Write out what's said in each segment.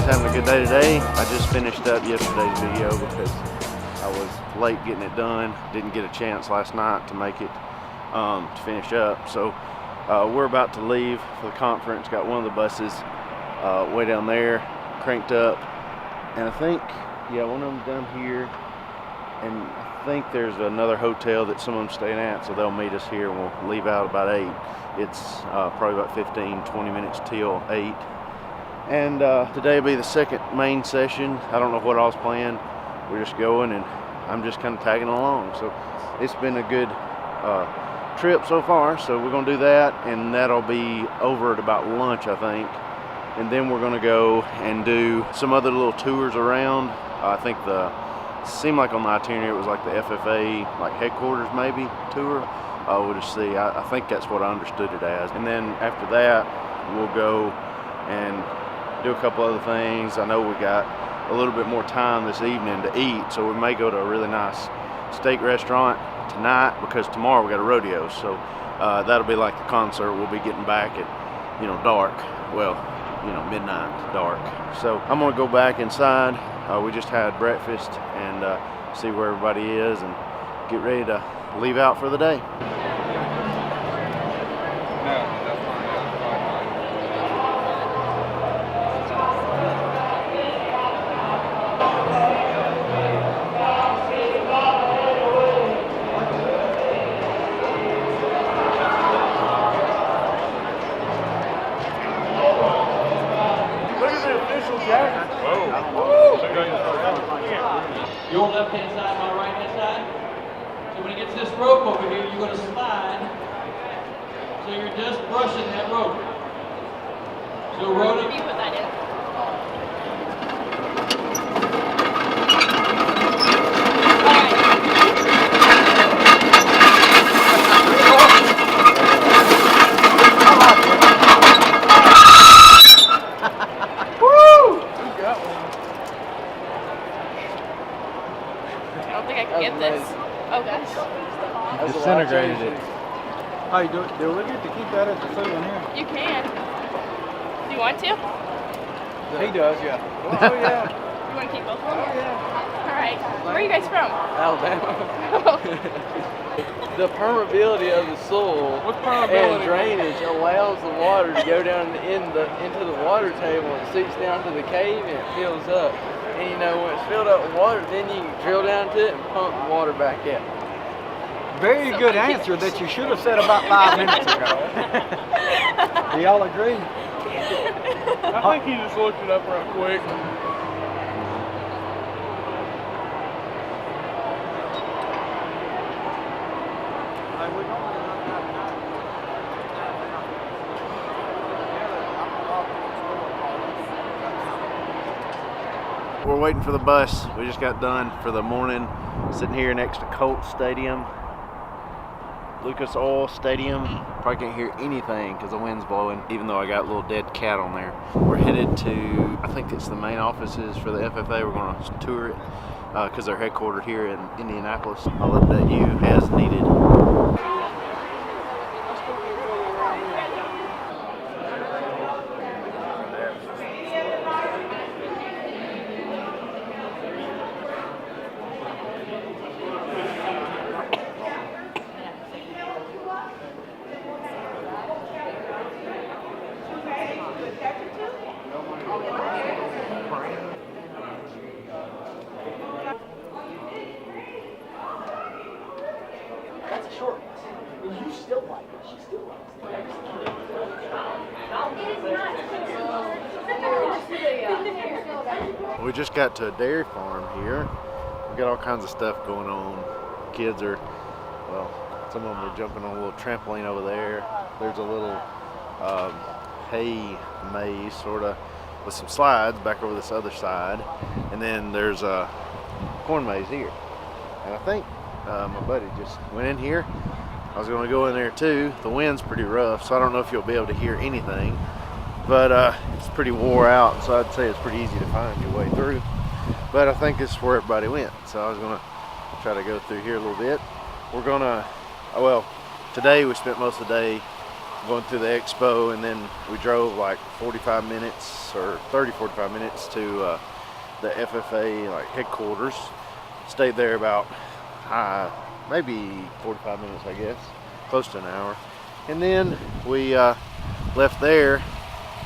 having a good day today. I just finished up yesterday's video because I was late getting it done. Didn't get a chance last night to make it to finish up. So we're about to leave for the conference. Got one of the buses way down there, cranked up, and I think, yeah, one of them's down here, and I think there's another hotel that some of them staying at, so they'll meet us here and we'll leave out about 8. It's probably about 15-20 minutes till 8. And today will be the second main session. I don't know what all's planned. We're just going, and I'm just kind of tagging along. So it's been a good trip so far. So we're going to do that, and that'll be over at about lunch, I think. And then we're going to go and do some other little tours around. I think seemed like on the itinerary it was like the FFA, like headquarters maybe tour. We'll just see. I think that's what I understood it as. And then after that, we'll go and do a couple other things. I know we got a little bit more time this evening to eat, so we may go to a really nice steak restaurant tonight because tomorrow we got a rodeo. So that'll be like the concert. We'll be getting back at, dark. Well, midnight dark. So I'm gonna go back inside. We just had breakfast and see where everybody is and get ready to leave out for the day. Your left-hand side, my right-hand side. So when it gets this rope over here, you're going to slide. So you're just brushing that rope. So roll it. You put that in. Disintegrated it. Oh, do we get to keep that as a souvenir? You can. Do you want to? He does, yeah. Oh, yeah. You want to keep both of them? Oh, yeah. All right. Where are you guys from? Alabama. The permeability of the soil and drainage allows the water to go down into the water table and seeps down to the cave and it fills up. And when it's filled up with water, then you can drill down to it and pump the water back out. Very good answer that you should have said about 5 minutes ago. Do y'all agree? I think he just looked it up real quick. We're waiting for the bus. We just got done for the morning, sitting here next to Colts Stadium, Lucas Oil Stadium. Probably can't hear anything because the wind's blowing, even though I got a little dead cat on there. We're headed to, I think it's the main offices for the FFA. We're going to tour it because they're headquartered here in Indianapolis. I'll update you as needed. That's a short one. You still like it. She still likes it. We just got to a dairy farm here. We got all kinds of stuff going on. Kids are, well, some of them are jumping on a little trampoline over there. There's a little hay maze, sort of, with some slides back over this other side. And then there's a corn maze here. And I think my buddy just went in here. I was going to go in there too. The wind's pretty rough, so I don't know if you'll be able to hear anything. But it's pretty wore out, so I'd say it's pretty easy to find your way through. But I think this is where everybody went. So I was going to try to go through here a little bit. We're going to, well, today we spent most of the day going through the expo, and then we drove like 45 minutes or 45 minutes to the FFA like headquarters. Stayed there about maybe 45 minutes, I guess, close to an hour. And then we left there,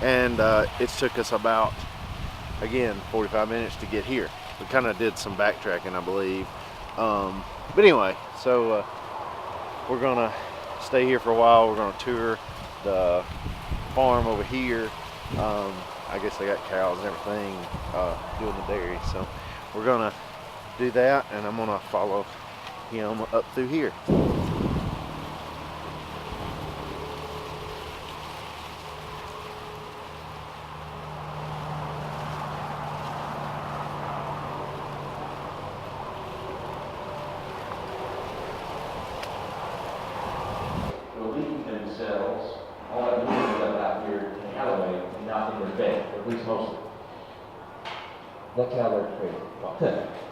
and it took us about, again, 45 minutes to get here. We kind of did some backtracking, I believe. But anyway, so we're gonna stay here for a while. We're gonna tour the farm over here. I guess they got cows and everything doing the dairy. So we're gonna do that, and I'm gonna follow him up through here. Themselves, all that manure is up out here in Callaway and not in their bed, or at least most of it. That's how they're treated.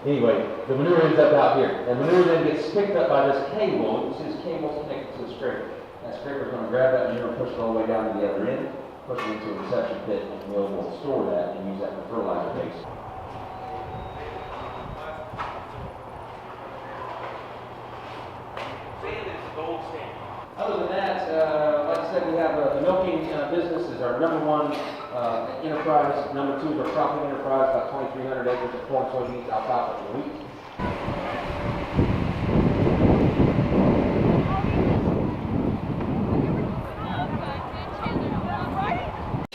Anyway, the manure ends up out here. And manure then gets picked up by this cable. You see this cable connected to the scraper. That scraper is going to grab that manure and push it all the way down to the other end, push it into a reception pit, and we'll store that and use that for fertilizer base. Other than that, like I said, we have the milking business is our number one enterprise. Number two is our cropping enterprise, about 2,300 acres of corn, soybeans, alfalfa, and wheat.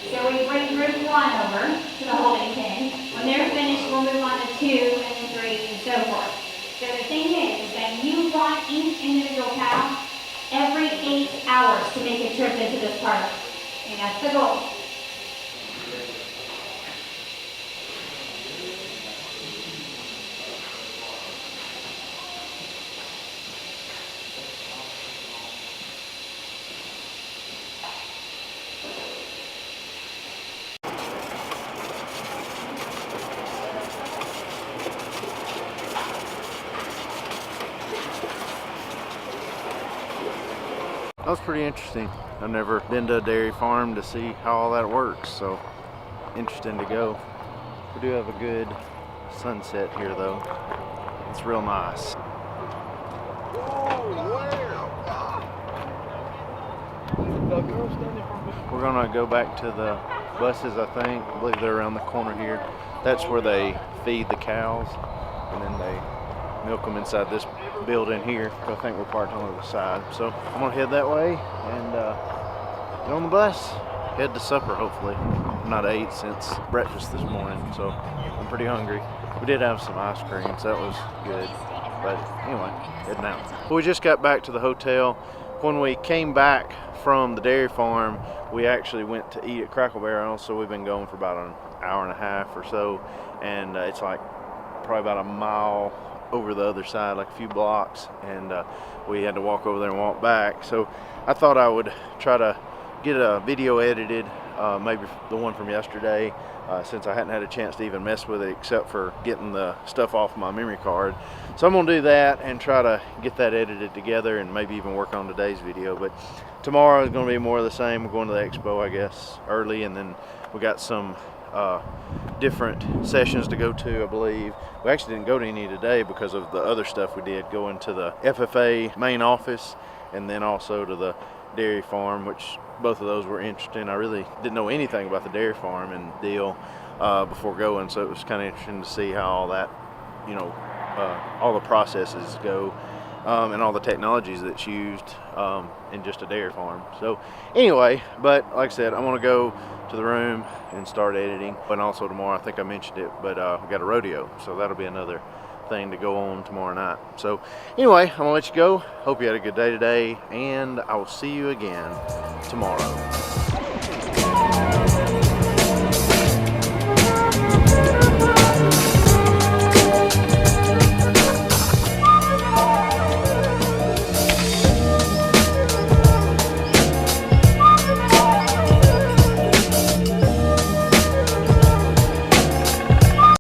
So we bring group 1 over to the holding pen. When they're finished, we'll move on to 2 and then 3 and so forth. So the thing is that you want each individual cow every 8 hours to make a trip into this park. And that's the goal. That was pretty interesting. I've never been to a dairy farm to see how all that works, so interesting to go. We do have a good sunset here though. It's real nice. We're gonna go back to the buses, I think. I believe they're around the corner here. That's where they feed the cows, and then they milk them inside this building here. I think we're parked on the other side. So I'm gonna head that way and get on the bus, head to supper hopefully. I've not ate since breakfast this morning, so I'm pretty hungry. We did have some ice cream, so that was good. But anyway, heading out. Well, we just got back to the hotel. When we came back from the dairy farm, we actually went to eat at Crackle Barrel, so we've been going for about an hour and a half or so, and it's like probably about a mile over the other side, like a few blocks, and we had to walk over there and walk back. So I thought I would try to get a video edited, maybe the one from yesterday, since I hadn't had a chance to even mess with it except for getting the stuff off my memory card. So I'm gonna do that and try to get that edited together and maybe even work on today's video. But tomorrow is gonna be more of the same. We're going to the expo, I guess, early, and then we got some different sessions to go to, I believe. We actually didn't go to any today because of the other stuff we did, going to the FFA main office and then also to the dairy farm, which both of those were interesting. I really didn't know anything about the dairy farm and deal before going, so it was kind of interesting to see how all that, you know, all the processes go and all the technologies that's used in just a dairy farm. So anyway, but like I said, I'm gonna go to the room and start editing. And also tomorrow, I think I mentioned it, but we got a rodeo, so that'll be another thing to go on tomorrow night. So anyway, I'm gonna let you go. Hope you had a good day today, and I will see you again tomorrow.